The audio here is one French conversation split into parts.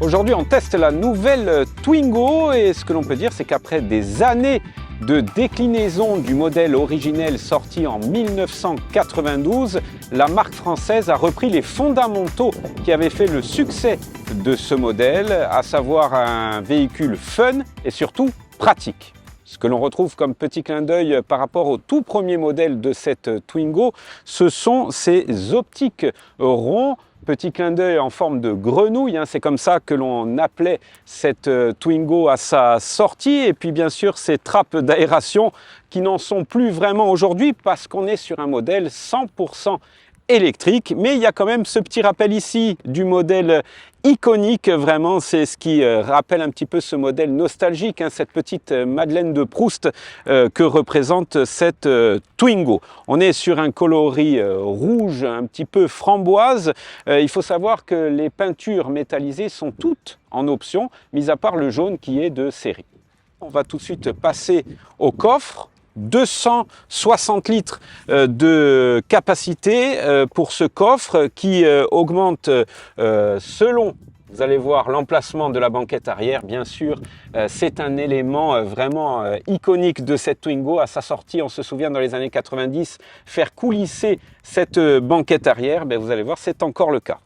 Aujourd'hui, on teste la nouvelle Twingo et ce que l'on peut dire, c'est qu'après des années de déclinaison du modèle originel sorti en 1992, la marque française a repris les fondamentaux qui avaient fait le succès de ce modèle, à savoir un véhicule fun et surtout pratique. Ce que l'on retrouve comme petit clin d'œil par rapport au tout premier modèle de cette Twingo, ce sont ces optiques ronds. Petit clin d'œil en forme de grenouille, c'est comme ça que l'on appelait cette Twingo à sa sortie. Et puis bien sûr ces trappes d'aération qui n'en sont plus vraiment aujourd'hui parce qu'on est sur un modèle 100% électrique. Mais il y a quand même ce petit rappel ici du modèle iconique, vraiment c'est ce qui rappelle un petit peu ce modèle nostalgique, cette petite Madeleine de Proust que représente cette Twingo. On est sur un coloris rouge un petit peu framboise. Il faut savoir que les peintures métallisées sont toutes en option, mis à part le jaune qui est de série. On va tout de suite passer au coffre. 260 litres de capacité pour ce coffre qui augmente selon, vous allez voir, l'emplacement de la banquette arrière. Bien sûr, c'est un élément vraiment iconique de cette Twingo. À sa sortie, on se souvient dans les années 90, faire coulisser cette banquette arrière, vous allez voir, c'est encore le cas.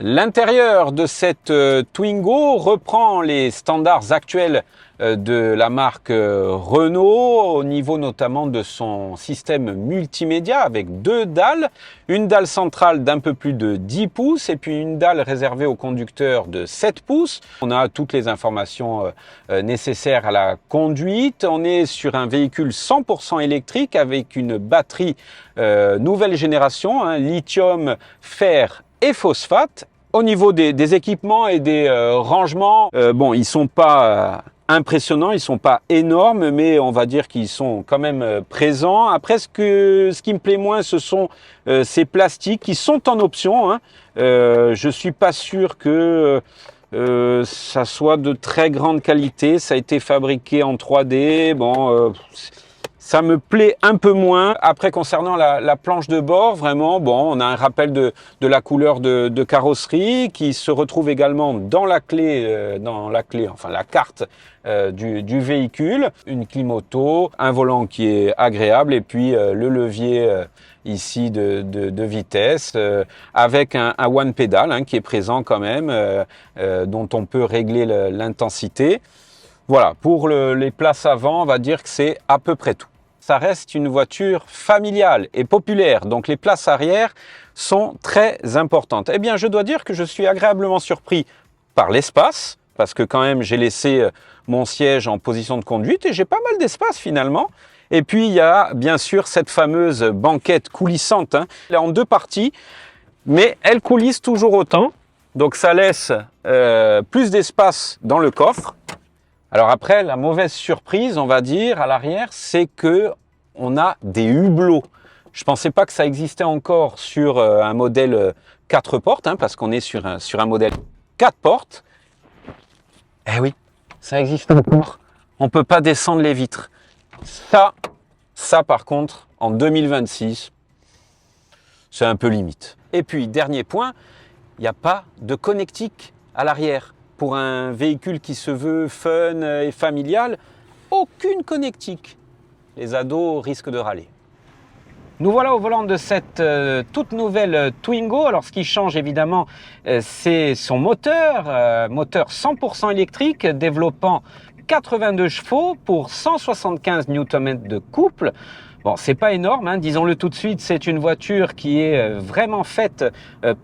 L'intérieur de cette Twingo reprend les standards actuels de la marque Renault, au niveau notamment de son système multimédia avec deux dalles, une dalle centrale d'un peu plus de 10 pouces et puis une dalle réservée aux conducteurs de 7 pouces. On a toutes les informations nécessaires à la conduite. On est sur un véhicule 100% électrique avec une batterie nouvelle génération, lithium, fer et phosphate. Au niveau des équipements et des rangements, ils sont pas impressionnants, ils sont pas énormes, mais on va dire qu'ils sont quand même présents. Après, ce qui me plaît moins, ce sont ces plastiques qui sont en option. Je suis pas sûr que ça soit de très grande qualité. Ça a été fabriqué en 3D. Ça me plaît un peu moins. Après, concernant la planche de bord, vraiment, on a un rappel de la couleur de carrosserie qui se retrouve également dans la clé, enfin la carte du véhicule. Une clim auto, un volant qui est agréable et puis le levier ici de vitesse avec un one pedal qui est présent quand même, dont on peut régler l'intensité. Voilà, pour les places avant, on va dire que c'est à peu près tout. Ça reste une voiture familiale et populaire, donc les places arrière sont très importantes. Eh bien, je dois dire que je suis agréablement surpris par l'espace, parce que quand même, j'ai laissé mon siège en position de conduite et j'ai pas mal d'espace finalement. Et puis, il y a bien sûr cette fameuse banquette coulissante. Elle est en deux parties, mais elle coulisse toujours autant. Donc, ça laisse plus d'espace dans le coffre. Alors après, la mauvaise surprise, on va dire, à l'arrière, c'est que on a des hublots. Je ne pensais pas que ça existait encore sur un modèle 4 portes, parce qu'on est sur un modèle 4 portes. Eh oui, ça existe encore. On ne peut pas descendre les vitres. Ça par contre, en 2026, c'est un peu limite. Et puis, dernier point, il n'y a pas de connectique à l'arrière. Pour un véhicule qui se veut fun et familial, aucune connectique. Les ados risquent de râler. Nous voilà au volant de cette toute nouvelle Twingo. Alors ce qui change évidemment, c'est son moteur, moteur 100% électrique, développant 82 chevaux pour 175 Nm de couple. Bon, c'est pas énorme, disons-le tout de suite, c'est une voiture qui est vraiment faite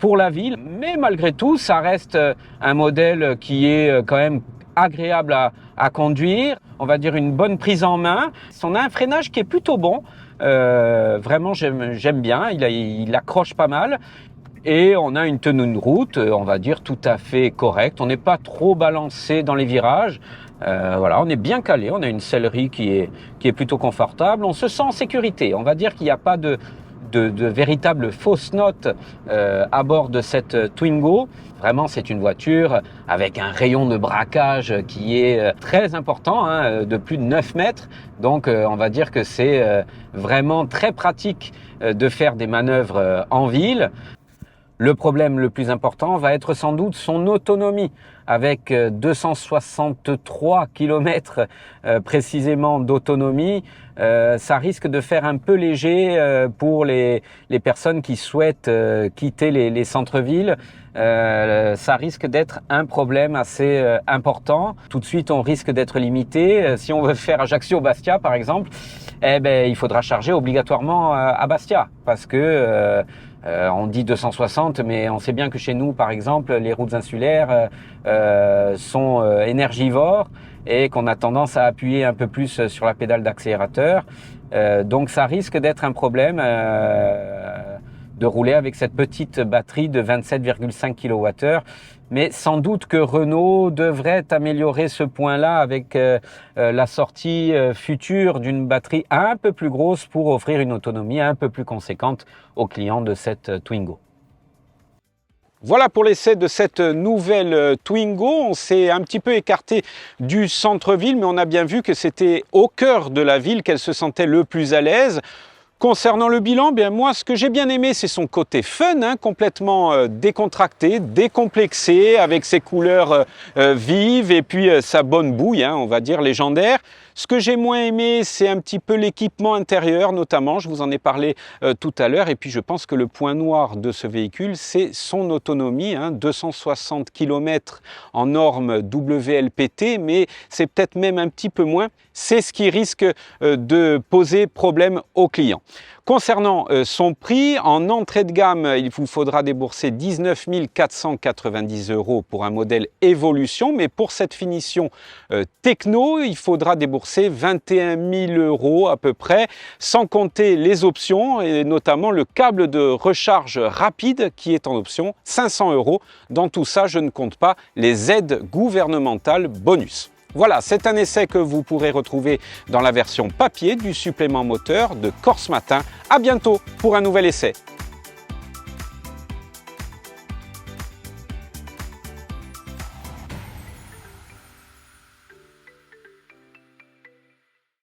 pour la ville, mais malgré tout, ça reste un modèle qui est quand même agréable à conduire. On va dire une bonne prise en main. On a un freinage qui est plutôt bon, vraiment j'aime bien, il accroche pas mal. Et on a une tenue de route, on va dire, tout à fait correcte. On n'est pas trop balancé dans les virages. Voilà, on est bien calé, on a une sellerie qui est plutôt confortable, on se sent en sécurité. On va dire qu'il n'y a pas de véritables fausses notes à bord de cette Twingo. Vraiment, c'est une voiture avec un rayon de braquage qui est très important, de plus de 9 mètres. Donc, on va dire que c'est vraiment très pratique de faire des manœuvres en ville. Le problème le plus important va être sans doute son autonomie. Avec 263 km précisément d'autonomie, ça risque de faire un peu léger pour les personnes qui souhaitent quitter les centres-villes. Ça risque d'être un problème assez important. Tout de suite, on risque d'être limité. Si on veut faire Ajaccio-Bastia, par exemple, il faudra charger obligatoirement à Bastia parce que on dit 260, mais on sait bien que chez nous, par exemple, les routes insulaires sont énergivores et qu'on a tendance à appuyer un peu plus sur la pédale d'accélérateur. Donc ça risque d'être un problème de rouler avec cette petite batterie de 27,5 kWh. Mais sans doute que Renault devrait améliorer ce point-là avec la sortie future d'une batterie un peu plus grosse pour offrir une autonomie un peu plus conséquente aux clients de cette Twingo. Voilà pour l'essai de cette nouvelle Twingo. On s'est un petit peu écarté du centre-ville, mais on a bien vu que c'était au cœur de la ville qu'elle se sentait le plus à l'aise. Concernant le bilan, bien moi, ce que j'ai bien aimé, c'est son côté fun, complètement décontracté, décomplexé, avec ses couleurs vives et puis sa bonne bouille, on va dire légendaire. Ce que j'ai moins aimé, c'est un petit peu l'équipement intérieur, notamment, je vous en ai parlé tout à l'heure. Et puis je pense que le point noir de ce véhicule, c'est son autonomie, 260 km en norme WLPT, mais c'est peut-être même un petit peu moins. C'est ce qui risque de poser problème aux clients. Concernant son prix, en entrée de gamme, il vous faudra débourser 19 490 € pour un modèle Evolution, mais pour cette finition techno, il faudra débourser 21 000 € à peu près, sans compter les options et notamment le câble de recharge rapide qui est en option, 500 €. Dans tout ça, je ne compte pas les aides gouvernementales bonus. Voilà, c'est un essai que vous pourrez retrouver dans la version papier du supplément moteur de Corse Matin. À bientôt pour un nouvel essai.